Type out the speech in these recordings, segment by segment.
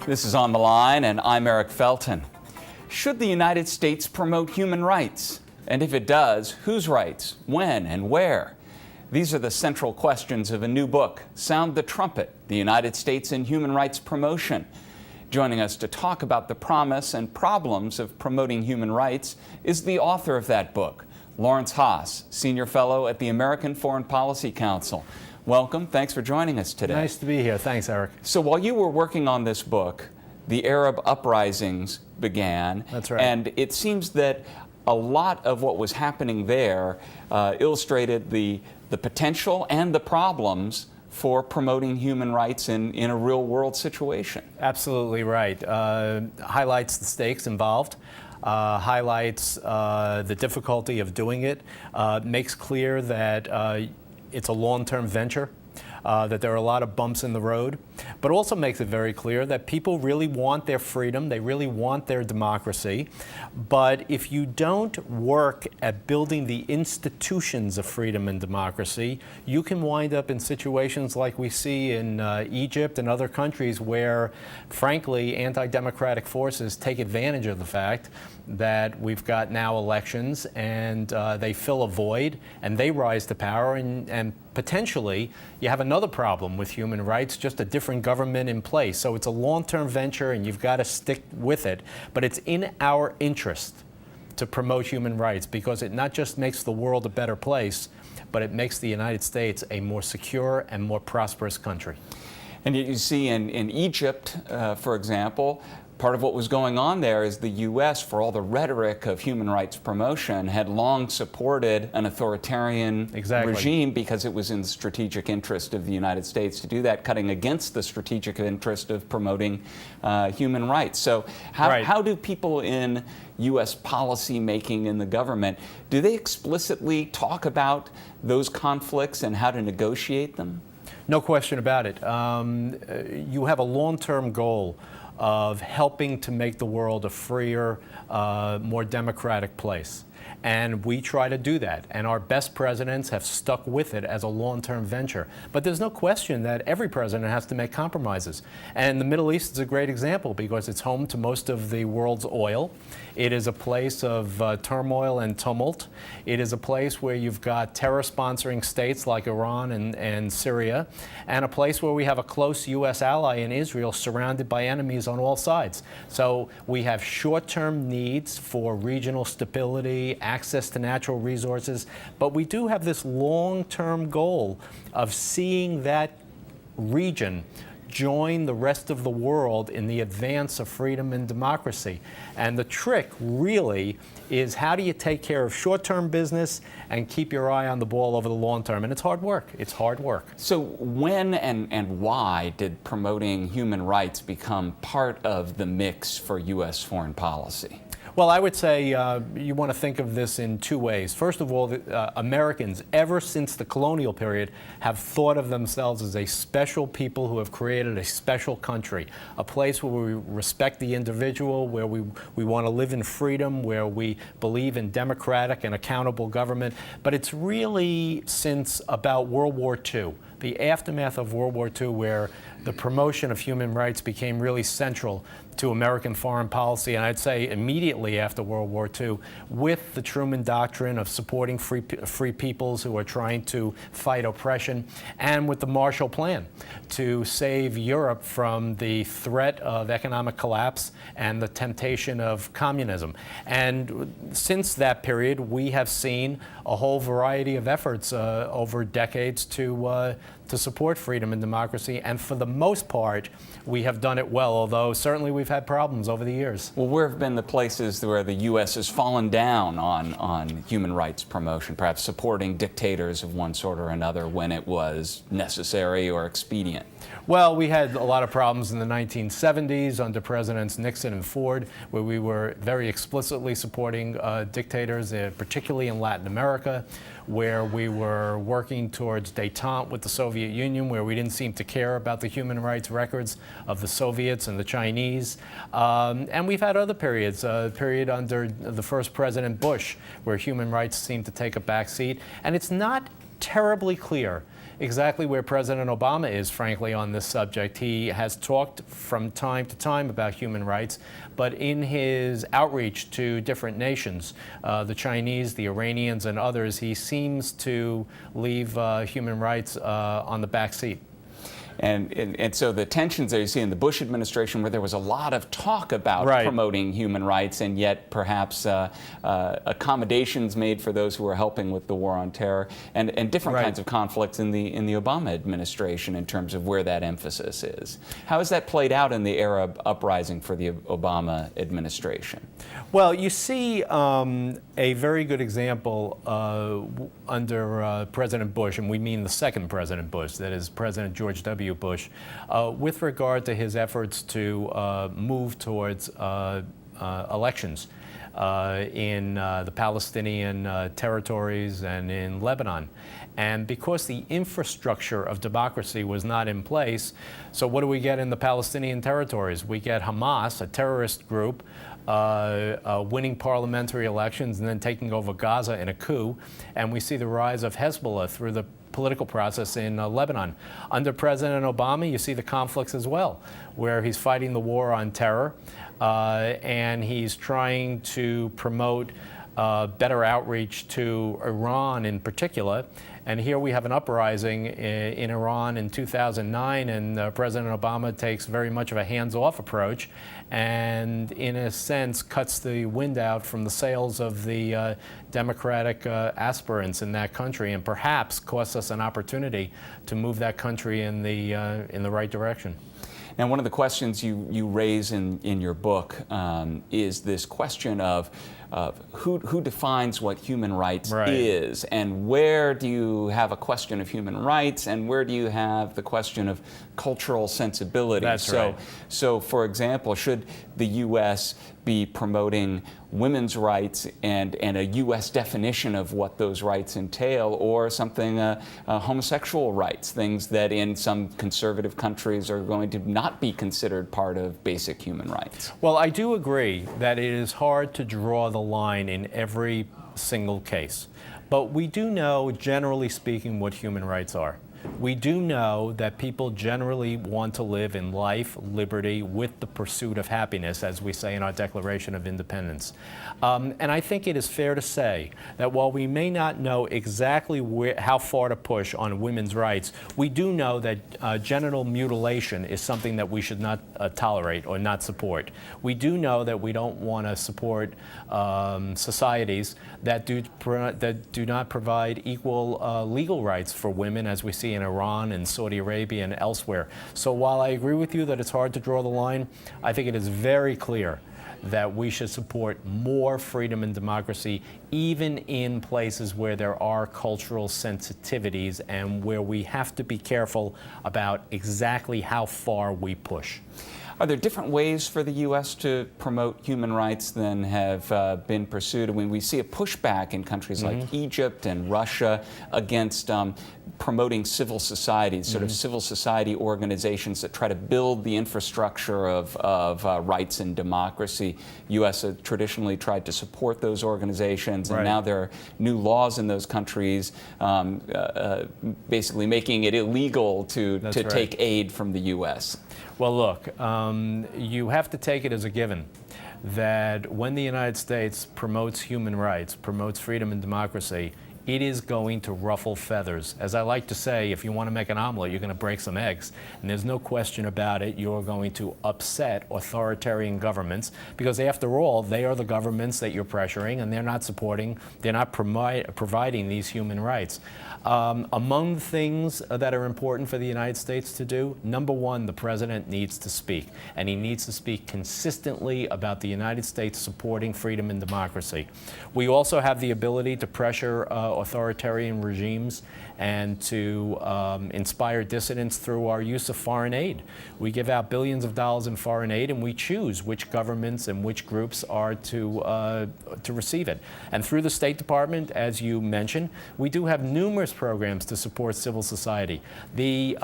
This is On the Line, and I'm Eric Felten. Should the United States promote human rights? And if it does, whose rights, when, and where? These are the central questions of a new book, Sound the Trumpet, the United States in Human Rights Promotion. Joining us to talk about the promise and problems of promoting human rights is the author of that book, Lawrence Haas, Senior Fellow at the American Foreign Policy Council. Welcome. Thanks for joining us today. Nice to be here. Thanks, Eric. So while you were working on this book, the Arab uprisings began. That's right. And it seems that a lot of what was happening there illustrated the potential and the problems for promoting human rights in a real-world situation. Absolutely right. Highlights the stakes involved. Highlights the difficulty of doing it. Makes clear that it's a long-term venture, that there are a lot of bumps in the road, but also makes it very clear that people really want their freedom, they really want their democracy, but if you don't work at building the institutions of freedom and democracy, you can wind up in situations like we see in Egypt and other countries where, frankly, anti-democratic forces take advantage of the fact that we've got now elections and they fill a void and they rise to power, and potentially you have another problem with human rights, just a different government in place. So it's a long-term venture and you've got to stick with it, but it's in our interest to promote human rights because it not just makes the world a better place, but it makes the United States a more secure and more prosperous country. And you see in Egypt, for example, part of what was going on there is the U.S., for all the rhetoric of human rights promotion, had long supported an authoritarian regime because it was in the strategic interest of the United States to do that, cutting against the strategic interest of promoting human rights. So how do people in U.S. policy making in the government, do they explicitly talk about those conflicts and how to negotiate them? No question about it. You have a long-term goal of helping to make the world a freer, more democratic place. And we try to do that. And our best presidents have stuck with it as a long-term venture. But there's no question that every president has to make compromises. And the Middle East is a great example because it's home to most of the world's oil. It is a place of turmoil and tumult. It is a place where you've got terror-sponsoring states like Iran and Syria, and a place where we have a close U.S. ally in Israel surrounded by enemies on all sides. So we have short-term needs for regional stability, access to natural resources, but we do have this long-term goal of seeing that region join the rest of the world in the advance of freedom and democracy. And the trick really is, how do you take care of short-term business and keep your eye on the ball over the long term? And it's hard work. It's hard work. So when and why did promoting human rights become part of the mix for U.S. foreign policy? Well, I would say you want to think of this in two ways. First of all, Americans, ever since the colonial period, have thought of themselves as a special people who have created a special country, a place where we respect the individual, where we want to live in freedom, where we believe in democratic and accountable government. But it's really since about World War II, the aftermath of World War II, where the promotion of human rights became really central to American foreign policy, and I'd say immediately after World War II, with the Truman Doctrine of supporting free peoples who are trying to fight oppression, and with the Marshall Plan to save Europe from the threat of economic collapse and the temptation of communism. And since that period, we have seen a whole variety of efforts over decades to support freedom and democracy, and for the most part, we have done it well, although certainly we've had problems over the years. Well, where have been the places where the U.S. has fallen down on human rights promotion, perhaps supporting dictators of one sort or another when it was necessary or expedient? Well, we had a lot of problems in the 1970s under Presidents Nixon and Ford, where we were very explicitly supporting dictators, particularly in Latin America, where we were working towards détente with the Soviet Union, where we didn't seem to care about the human rights records of the Soviets and the Chinese. And we've had other periods, a period under the first President Bush, where human rights seemed to take a back seat. And it's not terribly clear exactly where President Obama is, frankly, on this subject. He has talked from time to time about human rights, but in his outreach to different nations, the Chinese, the Iranians, and others, he seems to leave human rights on the back seat. And so the tensions that you see in the Bush administration, where there was a lot of talk about promoting human rights, and yet perhaps accommodations made for those who were helping with the war on terror, and different kinds of conflicts in the Obama administration in terms of where that emphasis is. How has that played out in the Arab uprising for the Obama administration? Well, you see a very good example under President Bush, and we mean the second President Bush, that is President George W. Bush, with regard to his efforts to move towards elections in the Palestinian territories and in Lebanon. And because the infrastructure of democracy was not in place, so what do we get in the Palestinian territories? We get Hamas, a terrorist group, winning parliamentary elections and then taking over Gaza in a coup. And we see the rise of Hezbollah through the political process in Lebanon. Under President Obama, you see the conflicts as well, where he's fighting the war on terror and he's trying to promote better outreach to Iran in particular. And here we have an uprising in Iran in 2009, and President Obama takes very much of a hands-off approach and, in a sense, cuts the wind out from the sails of the Democratic aspirants in that country, and perhaps costs us an opportunity to move that country in the right direction. Now, one of the questions you raise in your book is this question of who defines what human rights is, and where do you have a question of human rights, and where do you have the question of cultural sensibility? That's right. So, for example, should the U.S. be promoting women's rights and a U.S. definition of what those rights entail, or something homosexual rights, things that in some conservative countries are going to not be considered part of basic human rights? Well, I do agree that it is hard to draw the line in every single case, but we do know, generally speaking, what human rights are. We do know that people generally want to live in life, liberty, with the pursuit of happiness, as we say in our Declaration of Independence. And I think it is fair to say that while we may not know exactly how far to push on women's rights, we do know that genital mutilation is something that we should not tolerate or not support. We do know that we don't want to support societies that do not provide equal legal rights for women, as we see in Iran and Saudi Arabia and elsewhere. So while I agree with you that it's hard to draw the line, I think it is very clear that we should support more freedom and democracy, even in places where there are cultural sensitivities and where we have to be careful about exactly how far we push. Are there different ways for the U.S. to promote human rights than have been pursued? I mean, we see a pushback in countries like Egypt and Russia against promoting civil societies, sort of civil society organizations that try to build the infrastructure of rights and democracy. U.S. has traditionally tried to support those organizations, and now there are new laws in those countries basically making it illegal to take aid from the U.S. Well, look, you have to take it as a given that when the United States promotes human rights, promotes freedom and democracy, it is going to ruffle feathers. As I like to say, if you want to make an omelet, you're going to break some eggs. And there's no question about it, you're going to upset authoritarian governments, because after all, they are the governments that you're pressuring, and they're not supporting, they're not providing these human rights. Among the things that are important for the United States to do, number one, the president needs to speak, and he needs to speak consistently about the United States supporting freedom and democracy. We also have the ability to pressure authoritarian regimes and to inspire dissidents through our use of foreign aid. We give out billions of dollars in foreign aid, and we choose which governments and which groups are to receive it. And through the State Department, as you mentioned, we do have numerous programs to support civil society. The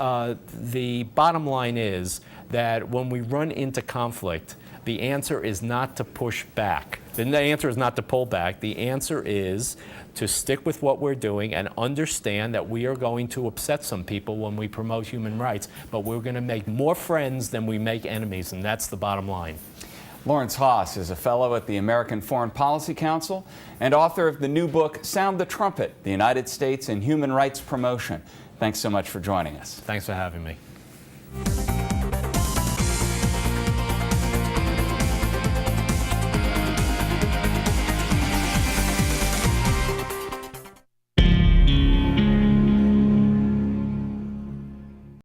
bottom line is that when we run into conflict, The answer is not to push back. The answer is not to pull back. The answer is to stick with what we're doing and understand that we are going to upset some people when we promote human rights, but we're going to make more friends than we make enemies, and that's the bottom line. Lawrence Haas is a fellow at the American Foreign Policy Council and author of the new book, Sound the Trumpet, the United States in Human Rights Promotion. Thanks so much for joining us. Thanks for having me.